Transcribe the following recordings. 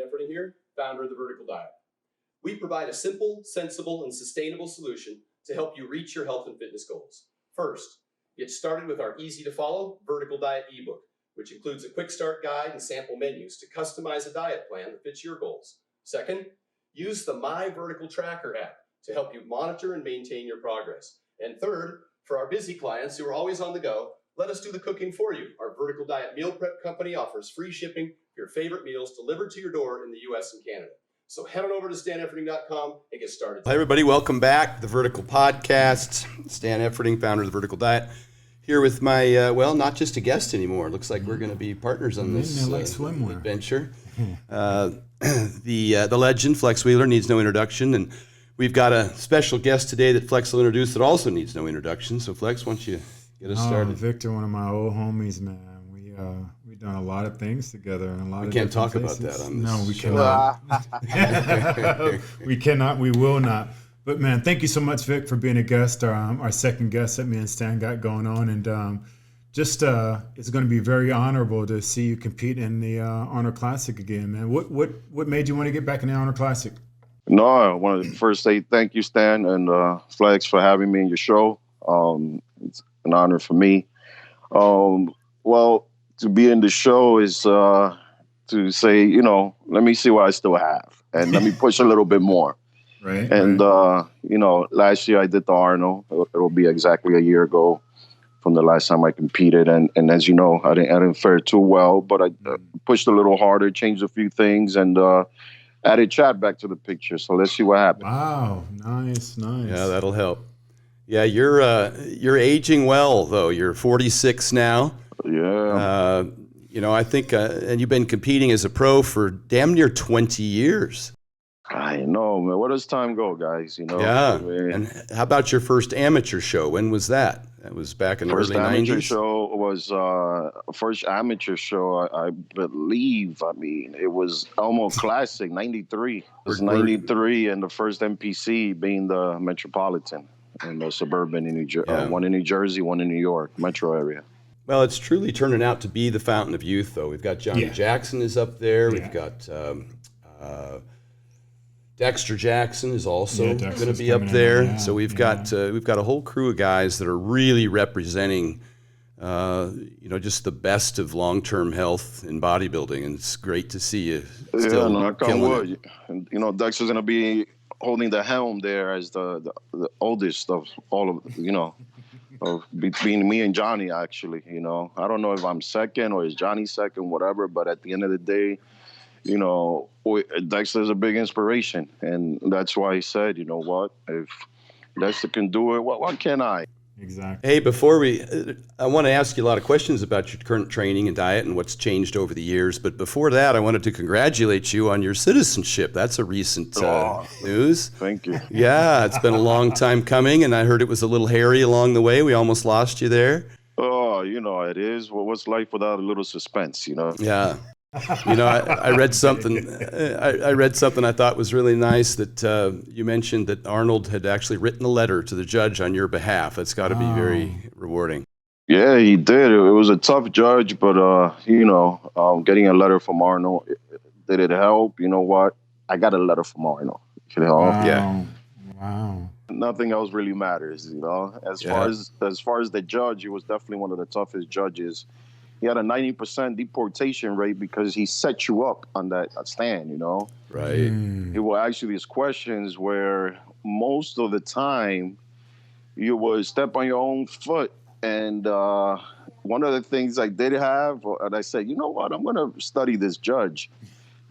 Efferding here, founder of the Vertical Diet. We provide a simple, sensible, and sustainable solution to help you reach your health and fitness goals. First, get started with our easy-to-follow Vertical Diet ebook, which includes a quick start guide and sample menus to customize a diet plan that fits your goals. Second, use the My Vertical Tracker app to help you monitor and maintain your progress. And third, for our busy clients who are always on the go, let us do the cooking for you. Our Vertical Diet Meal Prep Company offers free shipping for your favorite meals delivered to your door in the US and Canada. So head on over to StanEfferding.com and get started. Hi, everybody. Welcome back to the Vertical Podcast. Stan Efferding, founder of the Vertical Diet, here with my, not just a guest anymore. It looks like we're going to be partners on this adventure. The legend, Flex Wheeler, needs no introduction. And we've got a special guest today that Flex will introduce that also needs no introduction. So, Flex, why don't you get us started? Victor, one of my old homies, man. We've done a lot of things together and a lot of can't talk places. about that on this. No, we cannot. We cannot. We will not. But man, thank you so much, Vic, for being a guest. Our second guest that me and Stan got going on, and it's going to be very honorable to see you compete in the Arnold Classic again, man. What made you want to get back in the Arnold Classic? No, I want to first say thank you, Stan and Flex, for having me in your show. It's an honor for me. Well, to be in the show is to say, let me see what I still have, and let me push a little bit more. Right. And last year I did the Arnold. It'll be exactly a year ago from the last time I competed, and as you know, I didn't fare too well, but I pushed a little harder, changed a few things, and added Chad back to the picture. So let's see what happens. Wow, nice. Yeah, that'll help. Yeah, you're aging well though. You're 46 now. Yeah. I think, and you've been competing as a pro for damn near 20 years. I know, man. Where does time go, guys? Yeah. And how about your first amateur show? When was that? That was back in the early 90s? First amateur show, I believe. I mean, it was Elmo Classic, 93. It was 93, and the first MPC being the Metropolitan and the Suburban in New Jersey. One in New Jersey, one in New York, metro area. Well, it's truly turning out to be the fountain of youth, though. We've got Johnny Jackson is up there. Yeah. We've got Dexter Jackson is also going to be up there. Yeah, so we've got a whole crew of guys that are really representing, just the best of long-term health in bodybuilding, and it's great to see you still killing it. And, Dexter's going to be holding the helm there as the oldest of all of between me and Johnny, actually. I don't know if I'm second or is Johnny second, whatever, but at the end of the day, Dexter's a big inspiration, and that's why he said, what, if Dexter can do it, what can I? Exactly. Hey, I want to ask you a lot of questions about your current training and diet and what's changed over the years, but before that, I wanted to congratulate you on your citizenship. That's a recent news. Thank you. Yeah, it's been a long time coming, and I heard it was a little hairy along the way. We almost lost you there. Oh, it is. Well, what's life without a little suspense, Yeah. I read something. I read something I thought was really nice, that you mentioned that Arnold had actually written a letter to the judge on your behalf. That's got to be very rewarding. Yeah, he did. It was a tough judge, but getting a letter from Arnold, did it help? You know what? I got a letter from Arnold. Wow. Yeah. Wow. Nothing else really matters. As far as the judge, he was definitely one of the toughest judges. He had a 90% deportation rate because he set you up on that stand, Right. It will ask you these questions where most of the time you would step on your own foot. And one of the things I did have, and I said, you know what, I'm going to study this judge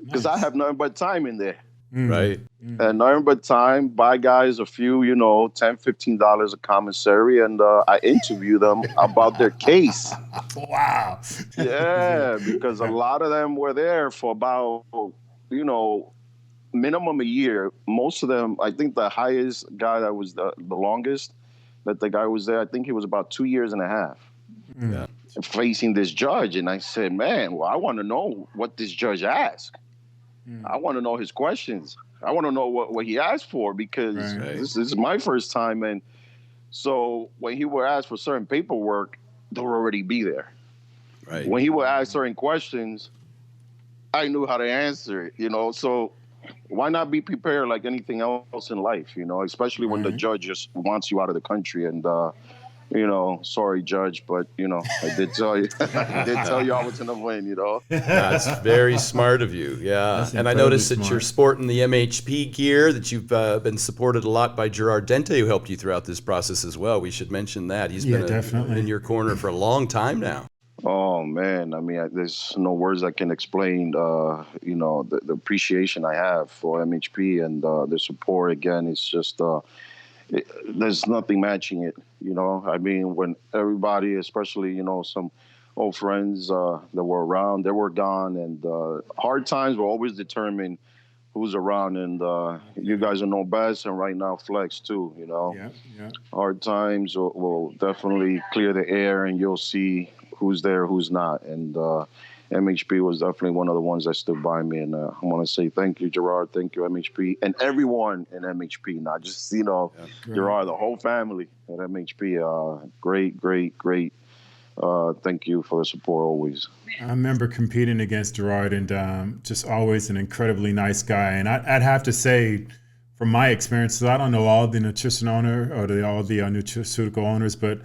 because I have nothing but time in there. Right. And nothing but time, buy guys a few, $10, $15 a commissary, and I interview them about their case. Wow. Yeah, because a lot of them were there for about, minimum a year. Most of them, I think the highest guy that was the longest that the guy was there, I think he was about 2 years and a half facing this judge. And I said, man, well, I want to know what this judge asked. I want to know his questions. I want to know what he asked for, because this is my first time. And so when he would ask for certain paperwork, they'll already be there. Right. When he would ask certain questions, I knew how to answer it, so why not be prepared like anything else in life, especially when the judge just wants you out of the country. And, sorry, judge, but, I did tell you, I was going to win, That's very smart of you. Yeah. And I noticed that you're sporting the MHP gear, that you've been supported a lot by Gerard Dente, who helped you throughout this process as well. We should mention that. He's been in your corner for a long time now. Oh man, I mean, there's no words that can explain, the appreciation I have for MHP and the support. Again, it's just there's nothing matching it. I mean, when everybody, especially some old friends that were around, they were gone, and hard times will always determine who's around. And you guys know best, and right now, Flex too. Yeah. Hard times will definitely clear the air, and you'll see who's there, who's not. And MHP was definitely one of the ones that stood by me. And I want to say thank you, Gerard. Thank you, MHP. And everyone in MHP, not just, Gerard, the whole family at MHP. Great. Thank you for the support always. I remember competing against Gerard, and just always an incredibly nice guy. And I'd have to say, from my experiences, I don't know all the nutrition owner or all the nutraceutical owners, but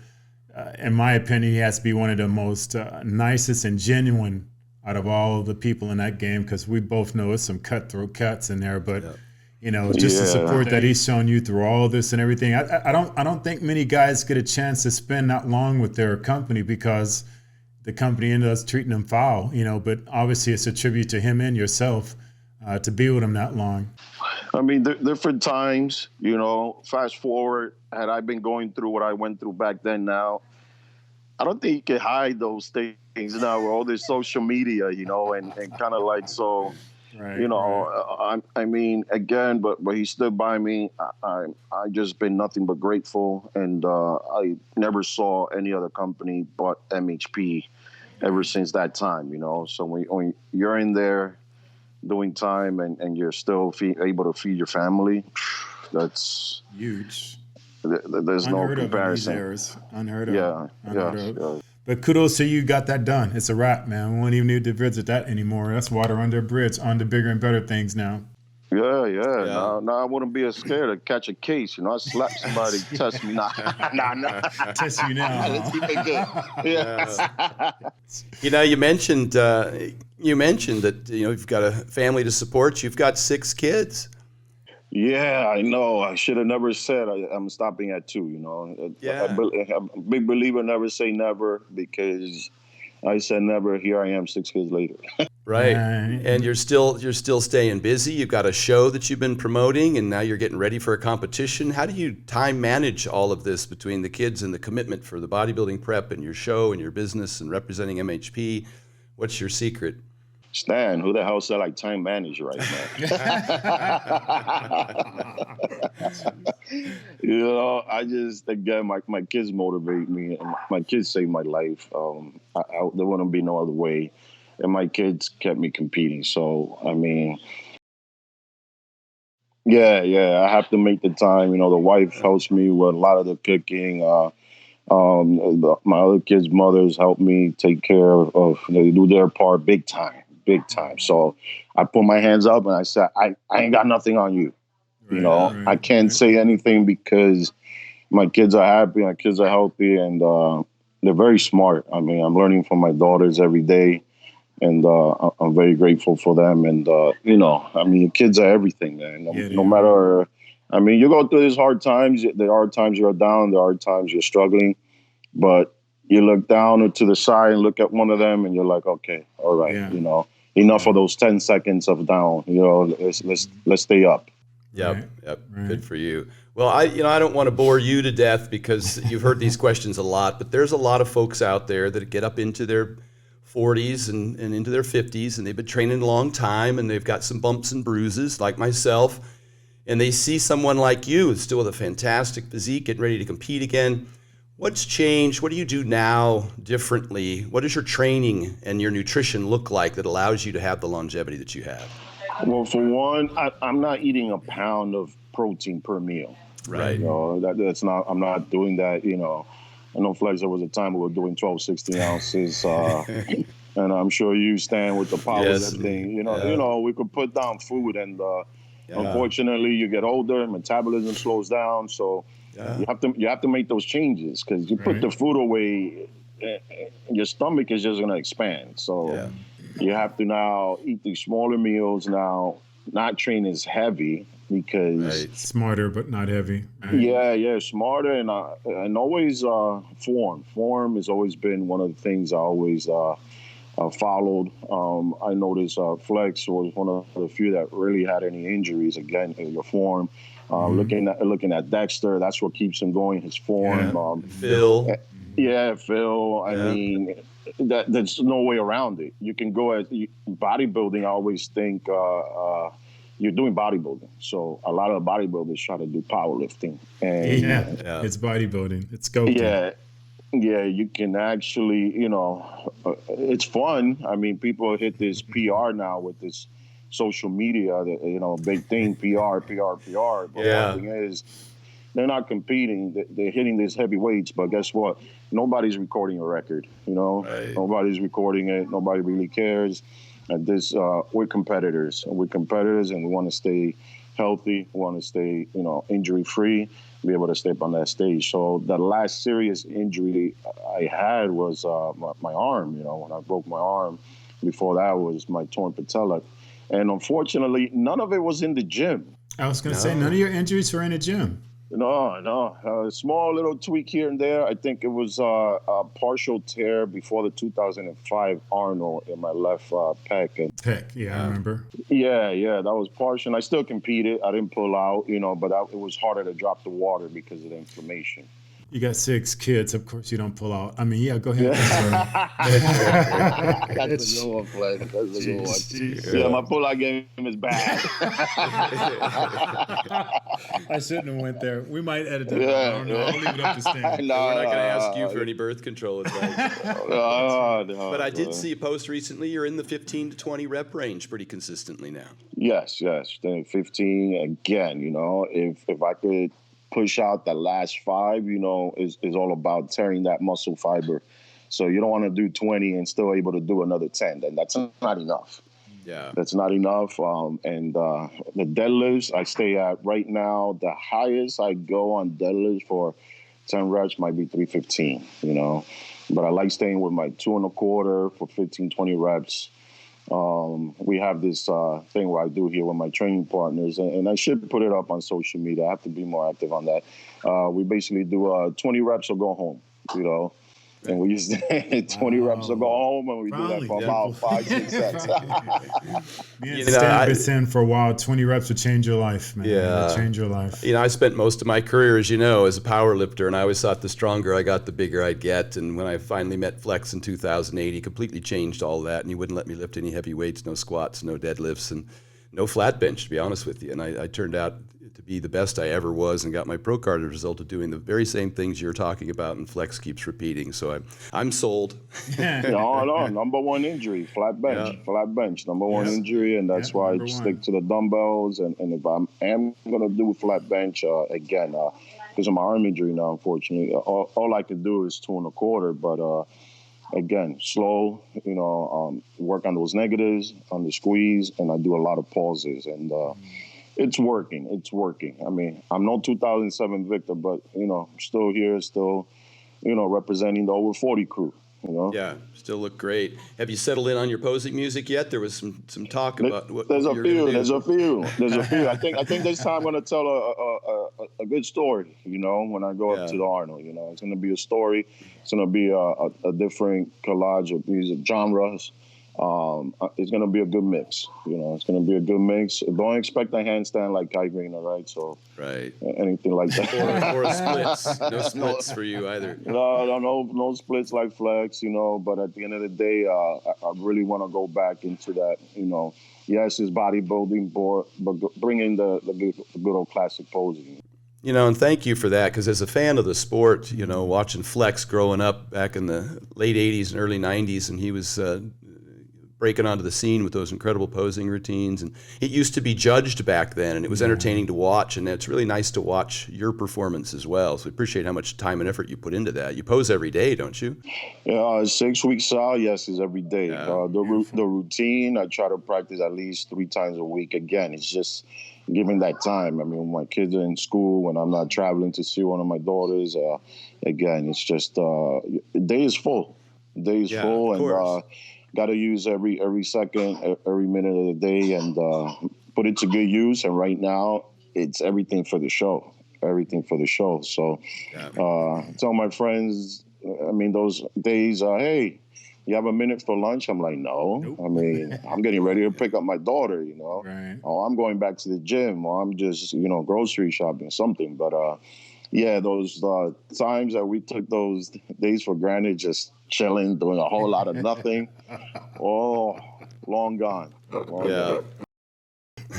in my opinion, he has to be one of the most nicest and genuine out of all the people in that game, because we both know it's some cutthroat cuts in there. But just the support that he's shown you through all this and everything. I don't think many guys get a chance to spend that long with their company, because the company ended up treating them foul. But obviously it's a tribute to him and yourself to be with him that long. I mean, different times, fast forward, had I been going through what I went through back then now, I don't think you can hide those things now with all this social media, and kind of like, so, I mean, again, but he stood by me. I just been nothing but grateful. And I never saw any other company but MHP ever since that time, So when you're in there doing time and you're still able to feed your family, that's huge. There's no comparison. Unheard of. Yeah. But kudos to you, got that done. It's a wrap, man. We won't even need to visit that anymore. That's water under a bridge, on to bigger and better things now. Yeah. Now I wouldn't be as scared to catch a case. I slap somebody, test me. Nah. Test you now. Let's keep it good. Yeah. You mentioned that you've got a family to support. You've got 6 kids. Yeah, I know. I should have never said I'm stopping at 2. Yeah. I'm a big believer, never say never, because I said never. Here I am 6 years later. Right. And you're still staying busy. You've got a show that you've been promoting, and now you're getting ready for a competition. How do you time manage all of this between the kids and the commitment for the bodybuilding prep and your show and your business and representing MHP? What's your secret? Stan, who the hell said I time manage right now? I just, again, my kids motivate me. And my kids saved my life. There wouldn't be no other way. And my kids kept me competing. So, I mean, I have to make the time. The wife helps me with a lot of the cooking. My other kids' mothers help me take care of, they do their part big time. So I put my hands up and I said, I ain't got nothing on you. I can't say anything because my kids are happy, my kids are healthy, and they're very smart. I mean, I'm learning from my daughters every day, and I'm very grateful for them. And, I mean, kids are everything, man. No matter, I mean, you go through these hard times. There are times you're down. There are times you're struggling. But you look down to the side and look at one of them, and you're like, okay, all right, enough of those 10 seconds of down. Let's stay up. Yep. Right. Good for you. Well, I don't want to bore you to death because you've heard these questions a lot, but there's a lot of folks out there that get up into their 40s and into their 50s, and they've been training a long time, and they've got some bumps and bruises like myself, and they see someone like you still with a fantastic physique, getting ready to compete again. What's changed? What do you do now differently? What does your training and your nutrition look like that allows you to have the longevity that you have? Well, for one, I'm not eating a pound of protein per meal. Right. That's not. I'm not doing that. I know, Flex, there was a time we were doing 12, 16 ounces. and I'm sure you stand with the Yes. powerlifting. You know, we could put down food, and unfortunately, you get older, metabolism slows down, so you have to make those changes because you put the food away, your stomach is just gonna expand. So you have to now eat these smaller meals now, not train as heavy because smarter but not heavy. Right? Smarter and always form. Form has always been one of the things I always followed. I noticed Flex was one of the few that really had any injuries. Again, in your form. Looking at Dexter, that's what keeps him going. His form. Phil. Phil. I mean, there's no way around it. You can go at bodybuilding. I always think you're doing bodybuilding. So a lot of bodybuilders try to do powerlifting. And it's bodybuilding. It's sculpting. Yeah, you can actually, it's fun. I mean, people hit this PR now with this social media, big thing, PR. But the thing is, they're not competing. They're hitting these heavy weights, but guess what? Nobody's recording a record, Nobody's recording it. Nobody really cares. And we're competitors. And we want to stay healthy. We want to stay, injury-free, be able to step on that stage. So the last serious injury I had was my arm, when I broke my arm. Before that was my torn patella. And unfortunately, none of it was in the gym. I was going to say, none of your injuries were in the gym. No. A small little tweak here and there. I think it was a partial tear before the 2005 Arnold in my left pec. I remember. Yeah, that was partial. And I still competed. I didn't pull out, but it was harder to drop the water because of the inflammation. You got 6 kids. Of course, you don't pull out. I mean, go ahead. That's a good one, Flex. That's a good one. Yeah, my pull-out game is bad. I shouldn't have went there. We might edit that. I don't know. I'll leave it up to Stan. We're not going to ask you for any birth control advice. But I did see a post recently. You're in the 15 to 20 rep range pretty consistently now. Yes. 15 again. If I could push out the last 5, is all about tearing that muscle fiber. So you don't want to do 20 and still able to do another 10. Then that's not enough. Yeah. That's not enough. And the deadlifts I stay at right now, the highest I go on deadlifts for 10 reps might be 315, But I like staying with my 2 1/4 for 15, 20 reps. We have this thing where I do here with my training partners, and I should put it up on social media. I have to be more active on that. We basically do 20 reps or go home, and we used to 20 reps or go home, and we do that for about 5, 6 sets. Stan been saying for a while, 20 reps would change your life, man. Yeah. It'll change your life. I spent most of my career, as you know, as a power lifter, and I always thought the stronger I got, the bigger I'd get. And when I finally met Flex in 2008, he completely changed all that, and he wouldn't let me lift any heavy weights, no squats, no deadlifts, and no flat bench, to be honest with you. And I turned out to be the best I ever was and got my pro card as a result of doing the very same things you're talking about, and Flex keeps repeating. So I'm sold. No, number one injury, flat bench, number one injury, and that's why I stick to the dumbbells. And if I am going to do flat bench, again, because of my arm injury now, unfortunately, all I can do is 2 1/4, but again, slow, work on those negatives, on the squeeze, and I do a lot of pauses, and it's working. I mean, I'm no 2007 Victor, but, I'm still here, representing the over 40 crew, Yeah, still look great. Have you settled in on your posing music yet? There was some talk about what There's you're gonna do. There's a few. I think this time I'm going to tell a good story, when I go up to the Arnold. It's going to be a story. It's going to be a different collage of music genres. It's going to be a good mix. It's going to be a good mix. Don't expect a handstand like Kai Green, all right? So anything like that. or a splits. No splits for you either. No splits like Flex, But at the end of the day, I really want to go back into that, Yes, it's bodybuilding, but bring in the good old classic posing. And thank you for that, because as a fan of the sport, watching Flex growing up back in the late 80s and early 90s, and he was breaking onto the scene with those incredible posing routines. And it used to be judged back then, and it was entertaining to watch. And it's really nice to watch your performance as well. So we appreciate how much time and effort you put into that. You pose every day, don't you? Yeah, 6 weeks out, yes, is every day. Yeah. The routine, I try to practice at least 3 times a week. Again, it's just giving that time. I mean, when my kids are in school, when I'm not traveling to see one of my daughters, again, it's just the day is full. The day is full, and got to use every second, every minute of the day, and put it to good use. And right now, it's everything for the show. Everything for the show. So, tell my friends, I mean, those days, hey, you have a minute for lunch? I'm like, no. Nope. I mean, I'm getting ready to pick up my daughter, you know. Right. Oh, I'm going back to the gym, or I'm just, grocery shopping, something. But, yeah, those times that we took those days for granted, just chilling, doing a whole lot of nothing, long gone. Gone.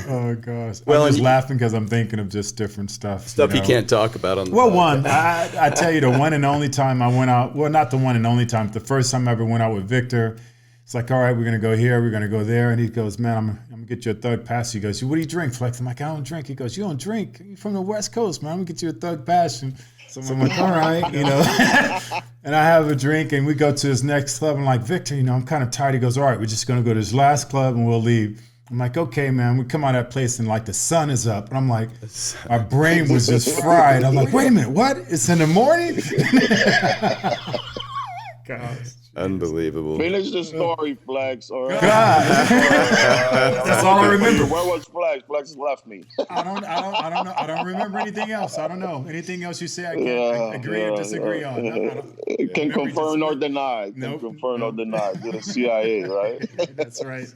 Oh gosh! Well, I'm just laughing because I'm thinking of just different stuff. You can't talk about on the podcast. I tell you, the one and only time I went out. Well, not the one and only time. The first time I ever went out with Victor. It's like, all right, we're gonna go here, we're gonna go there, and he goes, man, I'm gonna get you a thug pass. He goes, what do you drink, Flex? I'm like, I don't drink. He goes, you don't drink? You're from the West Coast, man. I'm gonna get you a thug pass. So I'm like, all right, and I have a drink, and we go to this next club. I'm like, Victor, I'm kind of tired. He goes, all right, we're just gonna go to this last club, and we'll leave. I'm like, okay, man. We come out of that place and like the sun is up. And I'm like, my brain was just fried. I'm like, wait a minute, what? It's in the morning? Gosh. Unbelievable. Finish the story, Flex. All right. That's all I remember. Where was Flex? Flex left me. I don't know. I don't remember anything else. I don't know. Anything else you say I can't agree or disagree on. Can confirm or deny. Nope. Can confirm or deny. Do the CIA, right? That's right.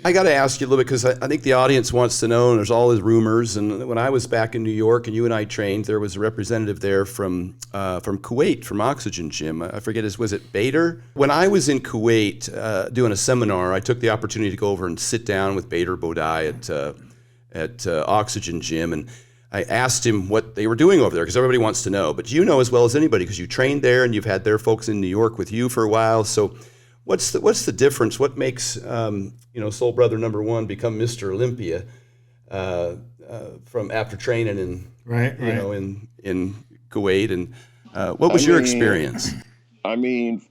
I got to ask you a little bit, because I think the audience wants to know, and there's all these rumors. And when I was back in New York and you and I trained, there was a representative there from Kuwait, from Oxygen Gym. I forget was it Bader? When I was in Kuwait doing a seminar, I took the opportunity to go over and sit down with Bader Bodai at Oxygen Gym, and I asked him what they were doing over there, because everybody wants to know. But you know as well as anybody, because you trained there and you've had their folks in New York with you for a while. So what's the difference? What makes Soul Brother number one become Mr. Olympia from after training in in Kuwait? And what was your experience? I mean,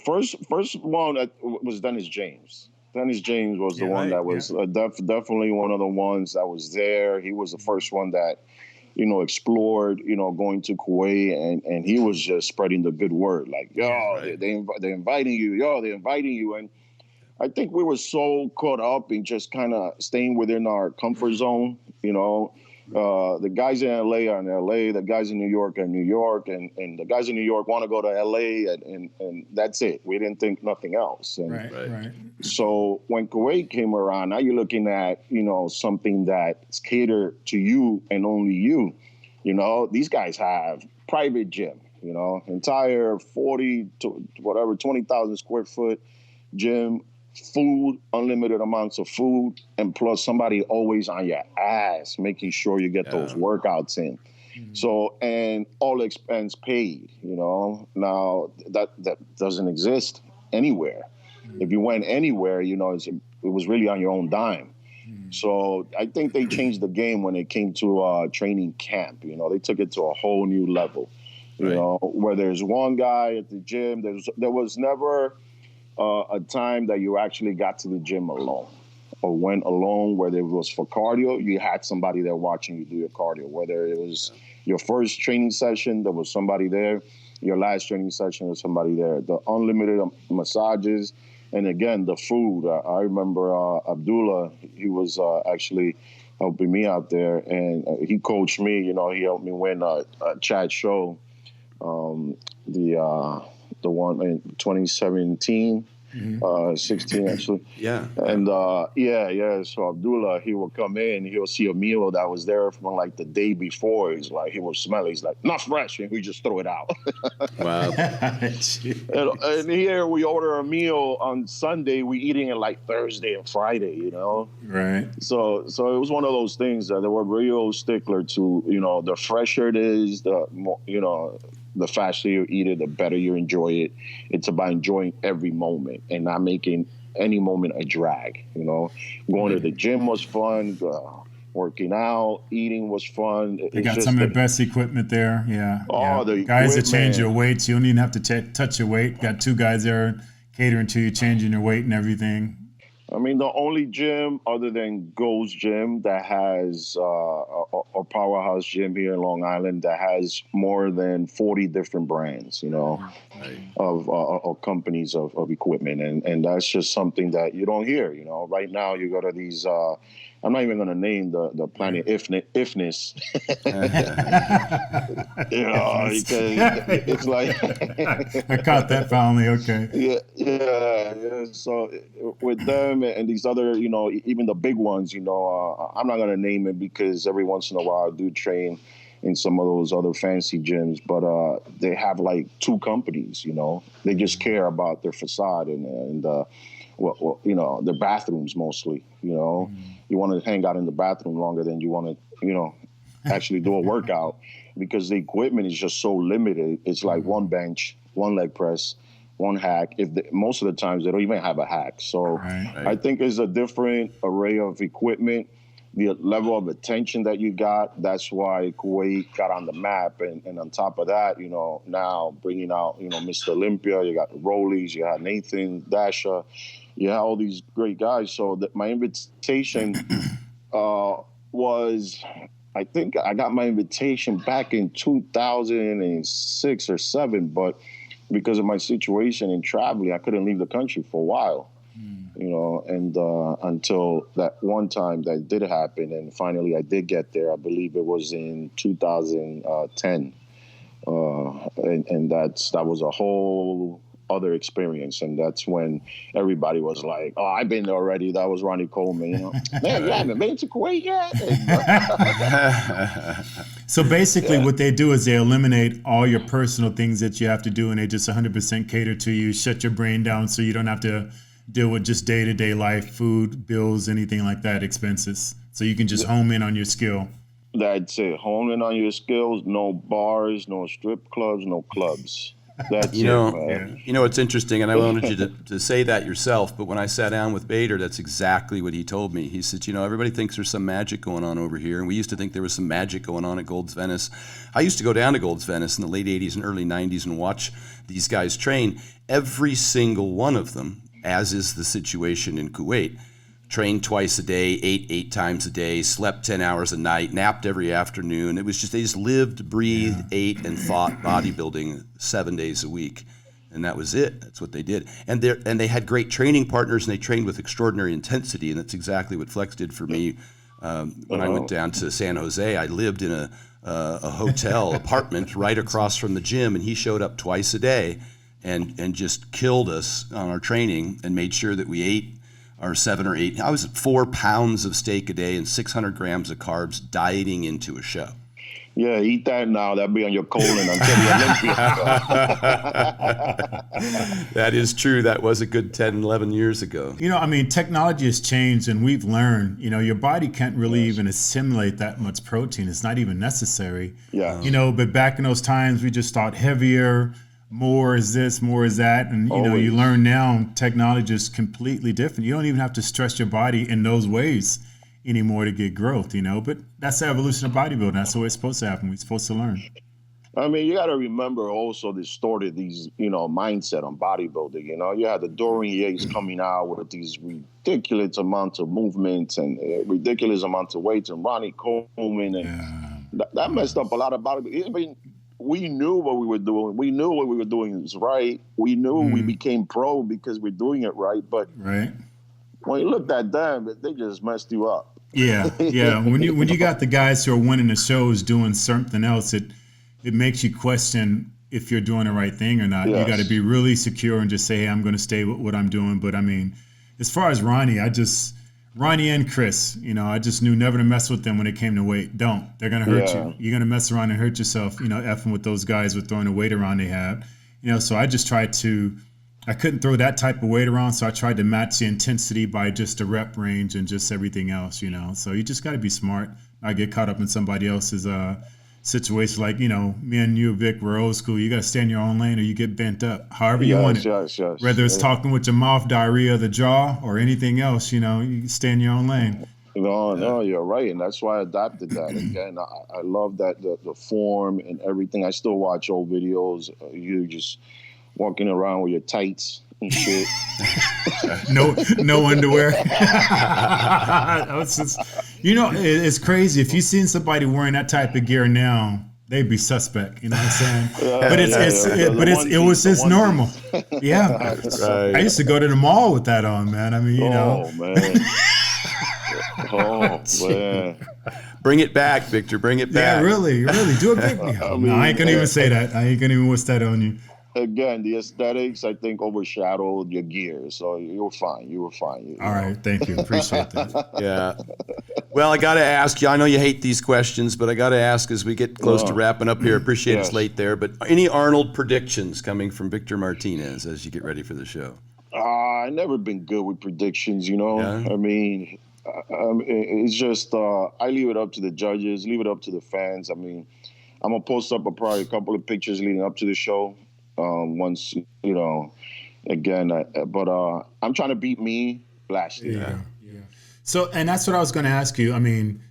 first one was Dennis James. Dennis James was the one that was definitely one of the ones that was there. He was the first one that, explored, going to Kuwait, and he was just spreading the good word. Like, they're inviting you. And I think we were so caught up in just kind of staying within our comfort zone, The guys in LA are in LA, the guys in New York are in New York, and the guys in New York want to go to LA, and that's it. We didn't think nothing else. And right. So when Kuwait came around, now you're looking at, something that's catered to you and only you. These guys have private gym, entire 40 to whatever, 20,000 square foot gym, food, unlimited amounts of food, and plus somebody always on your ass, making sure you get those workouts in. Mm-hmm. So, and all expense paid, Now that doesn't exist anywhere. Mm-hmm. If you went anywhere, it was really on your own dime. Mm-hmm. So I think they changed the game when it came to training camp. They took it to a whole new level. Where there's one guy at the gym, there was never a time that you actually got to the gym alone or went alone, whether it was for cardio, you had somebody there watching you do your cardio. Whether it was your first training session, there was somebody there. Your last training session, there's somebody there. The unlimited massages, and again, the food. I remember Abdullah, he was actually helping me out there, and he coached me. He helped me win a Chad show, the one in 2017, 16 actually. Yeah. And so Abdullah, he will come in, he'll see a meal that was there from like the day before. He will smell it. He's like, not fresh, and we just throw it out. Wow. and here we order a meal on Sunday, we eating it like Thursday and Friday, Right. So it was one of those things that they were real stickler to, the fresher it is, the more, the faster you eat it, the better you enjoy it. It's about enjoying every moment and not making any moment a drag. You know, going to the gym was fun. Working out, eating was fun. They got some of the best equipment there. Yeah. The guys that change your weights. You don't even have to touch your weight. Got 2 guys there catering to you, changing your weight and everything. I mean, the only gym other than Gold's Gym that has a powerhouse gym here in Long Island that has more than 40 different brands, you know, of companies of equipment. And that's just something that you don't hear, you know. Right now you go to these, I'm not even going to name the Planet Ifness. You know, because it's like... I caught that finally, okay. Yeah. So with them and these other, you know, even the big ones, you know, I'm not going to name it because every once in a while I do train in some of those other fancy gyms, but they have like 2 companies, you know. They just care about their facade and well, you know, their bathrooms mostly, you know. You want to hang out in the bathroom longer than you want to, you know, actually do a workout because the equipment is just so limited. It's like 1 bench, 1 leg press, 1 hack. Most of the times they don't even have a hack. So I think it's a different array of equipment, the level of attention that you got. That's why Kuwait got on the map. And on top of that, you know, now bringing out, you know, Mr. Olympia, you got the Rollies, you had Nathan, Dasha, you have all these great guys. So my invitation was, I think I got my invitation back in 2006 or 7, but because of my situation in traveling, I couldn't leave the country for a while, you know, and until that one time that did happen. And finally I did get there. I believe it was in 2010. And that was a whole other experience, and that's when everybody was like, "Oh, I've been there already." That was Ronnie Coleman, you know. Man, you haven't been to Kuwait yet. So basically, what they do is they eliminate all your personal things that you have to do, and they just 100% cater to you, shut your brain down, so you don't have to deal with just day-to-day life, food, bills, anything like that, expenses. So you can just home in on your skill. That's it. Home in on your skills. No bars, no strip clubs, no clubs. That's you know, it's interesting, and I wanted you to say that yourself, but when I sat down with Bader, that's exactly what he told me. He said, you know, everybody thinks there's some magic going on over here, and we used to think there was some magic going on at Gold's Venice. I used to go down to Gold's Venice in the late 80s and early 90s and watch these guys train. Every single one of them, as is the situation in Kuwait, trained twice a day, ate 8 times a day, slept 10 hours a night, napped every afternoon. It was just, they just lived, breathed, ate, and thought bodybuilding 7 days a week. And that was it. That's what they did. And they had great training partners, and they trained with extraordinary intensity. And that's exactly what Flex did for me. When I went down to San Jose, I lived in a hotel apartment right across from the gym, and he showed up twice a day and just killed us on our training and made sure that we ate our 7 or 8. I was at 4 pounds of steak a day and 600 grams of carbs dieting into a show. Yeah, eat that now. That'll be on your colon until the Olympia. That is true. That was a good 10, 11 years ago. You know, I mean, technology has changed, and we've learned, you know, your body can't really even assimilate that much protein. It's not even necessary. Yeah. You know, but back in those times, we just thought heavier, more is this, more is that. And, you know, you learn now technology is completely different. You don't even have to stress your body in those ways anymore to get growth, you know. But that's the evolution of bodybuilding. That's the way it's supposed to happen. We're supposed to learn. I mean, you got to remember also distorted these, you know, mindset on bodybuilding. You know, you had the Dorian Yates coming out with these ridiculous amounts of movements and ridiculous amounts of weights, and Ronnie Coleman, and that messed up a lot of bodybuilding. I mean, we knew what we were doing. We knew what we were doing was right. We knew we became pro because we're doing it right. But when you looked at them, they just messed you up. Yeah. When you got the guys who are winning the shows doing something else, it makes you question if you're doing the right thing or not. You got to be really secure and just say, hey, I'm going to stay with what I'm doing. But I mean, as far as Ronnie and Chris, you know, I just knew never to mess with them when it came to weight. Don't. They're going to hurt you. You're going to mess around and hurt yourself, you know, effing with those guys with throwing the weight around they have. You know, so I just I couldn't throw that type of weight around, so I tried to match the intensity by just the rep range and just everything else, you know. So you just got to be smart, not get caught up in somebody else's situation like, you know, me and you, Vic, we're old school. You got to stay in your own lane or you get bent up. However you want it. Yes. Whether it's talking with your mouth, diarrhea of the jaw, or anything else, you know, you stay in your own lane. No, you're right. And that's why I adapted that. Again, I love that the form and everything. I still watch old videos. You just walking around with your tights and shit. no underwear. You know, it's crazy. If you seen somebody wearing that type of gear now, they'd be suspect. You know what I'm saying? But it was just normal. Yeah, right. I used to go to the mall with that on, man. I mean, you know. Man. Oh man. Bring it back, Victor. Bring it back. Yeah, really do a big deal. No, I ain't gonna even say that. I ain't gonna even wish that on you. Again, the aesthetics, I think, overshadowed your gear. So you were fine. All right. Thank you. Appreciate that. Yeah. Well, I got to ask you, I know you hate these questions, but I got to ask as we get close to wrapping up here. Appreciate it's late there, but any Arnold predictions coming from Victor Martinez as you get ready for the show? I've never been good with predictions, you know. Yeah. I mean, it's just I leave it up to the judges, leave it up to the fans. I mean, I'm going to post up probably a couple of pictures leading up to the show. Once, you know, again, but I'm trying to beat me last year. Yeah. So, and that's what I was going to ask you. I mean,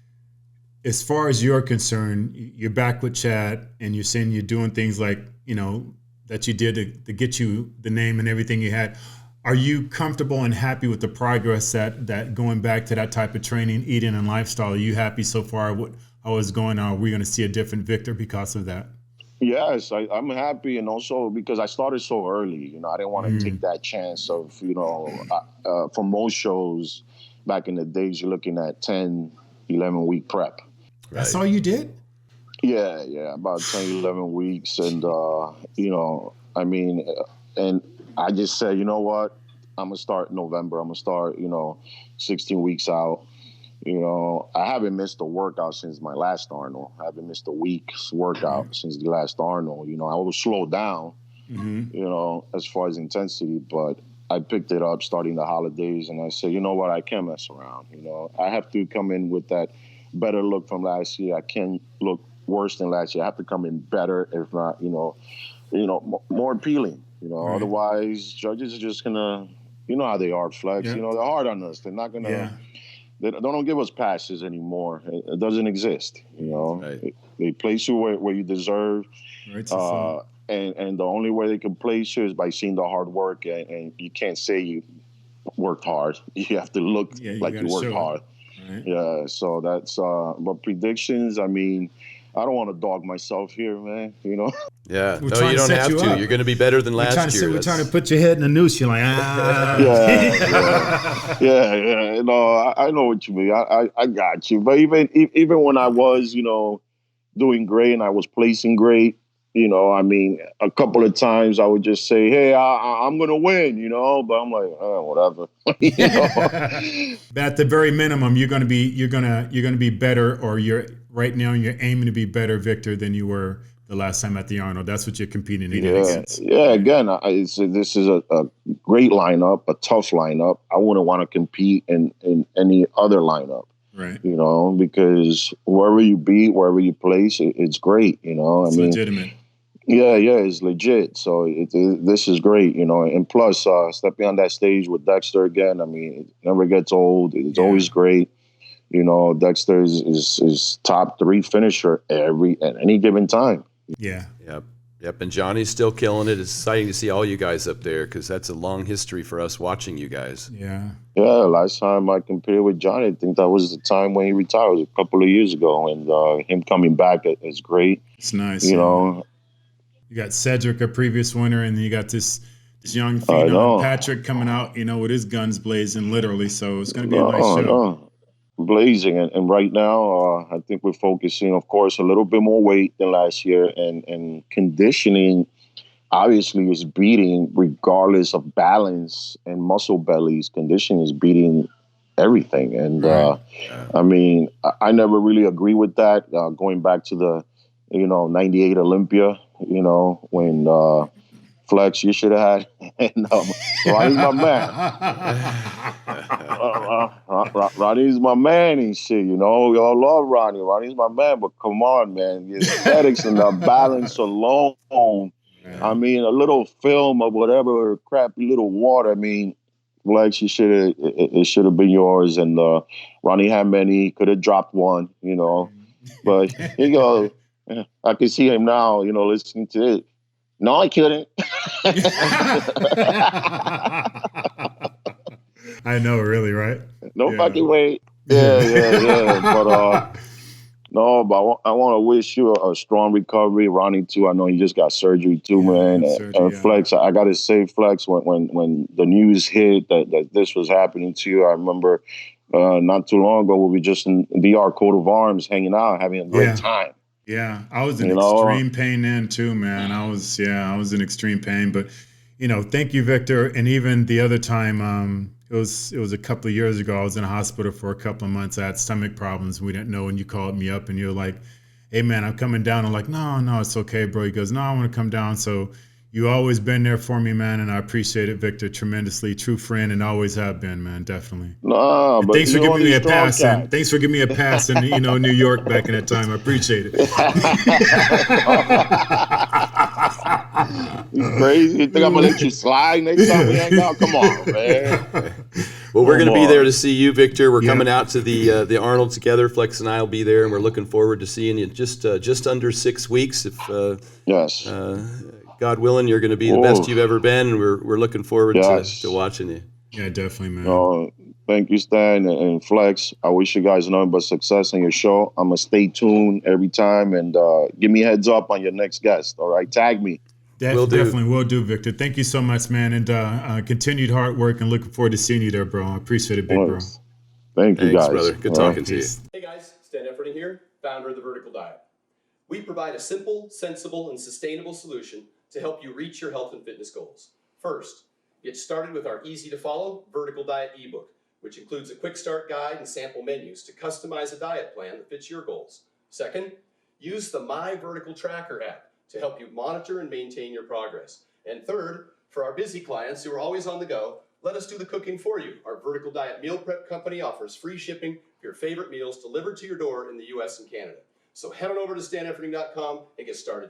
as far as you're concerned, you're back with Chad and you're saying you're doing things like, you know, that you did to get you the name and everything you had. Are you comfortable and happy with the progress that going back to that type of training, eating, and lifestyle? Are you happy so far? How it's going? Are we going to see a different Victor because of that? Yes, I'm happy, and also because I started so early. You know, I didn't want to take that chance of, you know, for most shows back in the days, you're looking at 10, 11-week prep. Right. That's all you did? Yeah, about 10, 11 weeks. And, you know, I mean, and I just said, you know what, I'm going to start in November. I'm going to start, you know, 16 weeks out. You know, I haven't missed a workout since my last Arnold. I haven't missed a week's workout since the last Arnold. You know, I was slowed down, you know, as far as intensity, but I picked it up starting the holidays, and I said, you know what, I can't mess around. You know, I have to come in with that better look from last year. I can't look worse than last year. I have to come in better, if not, you know, more appealing. You know, otherwise judges are just gonna, you know how they are, Flex. You know, they're hard on us. They're not gonna. Yeah. They don't give us passes anymore. It doesn't exist, you know. They place you where you deserve, and the only way they can place you is by seeing the hard work, and you can't say you worked hard. You have to look like you worked hard. Right. Yeah, so that's but predictions, I mean, I don't want to dog myself here, man, you know. Yeah, no, you don't have to. You're going to be better than last year. We're trying to put your head in the noose. You're like, yeah. No, I know what you mean. I got you. But even when I was, you know, doing great and I was placing great, you know, I mean, a couple of times I would just say, hey, I'm going to win, you know, but I'm like, whatever. You know? But at the very minimum, you're going to be better, or right now you're aiming to be better, Victor, than you were the last time at the Arnold. That's what you're competing against. Yeah. Again, this is a great lineup, a tough lineup. I wouldn't want to compete in any other lineup. Right. You know, because wherever you beat, wherever you place, it's great. You know, it's legitimate. Yeah, it's legit. So this is great, you know. And plus, stepping on that stage with Dexter again, I mean, it never gets old. It's always great. You know, Dexter is top 3 finisher at any given time. Yeah. Yep. And Johnny's still killing it. It's exciting to see all you guys up there because that's a long history for us watching you guys. Yeah. Yeah, last time I competed with Johnny, I think that was the time when he retired. It was a couple of years ago, and him coming back is great. It's nice. You know. You got Cedric, a previous winner, and then you got this young phenom, Patrick, coming out, you know, with his guns blazing, literally. So it's going to be a nice show. Blazing, and right now, I think we're focusing, of course, a little bit more weight than last year, and conditioning. Obviously, is beating regardless of balance and muscle bellies. Conditioning is beating everything, and I mean, I never really agree with that. Going back to the, you know, '98 Olympia, you know, when Flex, you should have had. Ronnie's my man. Ronnie's my man and shit. You know, we all love Ronnie. Ronnie's my man, but come on, man, the aesthetics and the balance alone. I mean, a little film or whatever, crappy little water. I mean, Flex, it should have been yours. And Ronnie had many, could have dropped one, you know. But he goes, I can see him now, you know, listening to it. No, I couldn't. I know, really, right? No fucking way. Yeah. But no, but I want to wish you a strong recovery, Ronnie too. I know you just got surgery too, man. And Flex, I gotta say, Flex, when the news hit that this was happening to you, I remember not too long ago we were just in DR Coat of Arms, hanging out, having a great time. Yeah, I was in extreme pain then too, man. I was in extreme pain. But you know, thank you, Victor. And even the other time, it was a couple of years ago. I was in a hospital for a couple of months. I had stomach problems. We didn't know, and you called me up and you were like, "Hey, man, I'm coming down." I'm like, "No, it's okay, bro." He goes, "No, I want to come down." So you always been there for me, man, and I appreciate it, Victor, tremendously. True friend, and always have been, man, definitely. No, but thanks for giving me a pass. And thanks for giving me a pass in New York back in that time. I appreciate it. You crazy? You think I'm gonna let you slide next time we hang out? Come on, man. Well, we're going to be there to see you, Victor. We're coming out to the Arnold together. Flex and I will be there, and we're looking forward to seeing you just under 6 weeks. If yes. God willing, you're going to be the best you've ever been, and we're looking forward to watching you. Yeah, definitely, man. Thank you, Stan and Flex. I wish you guys nothing but success on your show. I'm going to stay tuned every time, and give me a heads up on your next guest, all right? Tag me. Definitely will do, Victor. Thank you so much, man, and continued hard work, and looking forward to seeing you there, bro. I appreciate it, big bro. Thank you, guys. Brother. Good talking to you. Hey, guys. Stan Efferding here, founder of The Vertical Diet. We provide a simple, sensible, and sustainable solution to help you reach your health and fitness goals. First, get started with our easy-to-follow Vertical Diet ebook, which includes a quick start guide and sample menus to customize a diet plan that fits your goals. Second, use the My Vertical Tracker app to help you monitor and maintain your progress. And third, for our busy clients who are always on the go, let us do the cooking for you. Our Vertical Diet Meal Prep Company offers free shipping for your favorite meals delivered to your door in the US and Canada. So head on over to stanefferding.com and get started.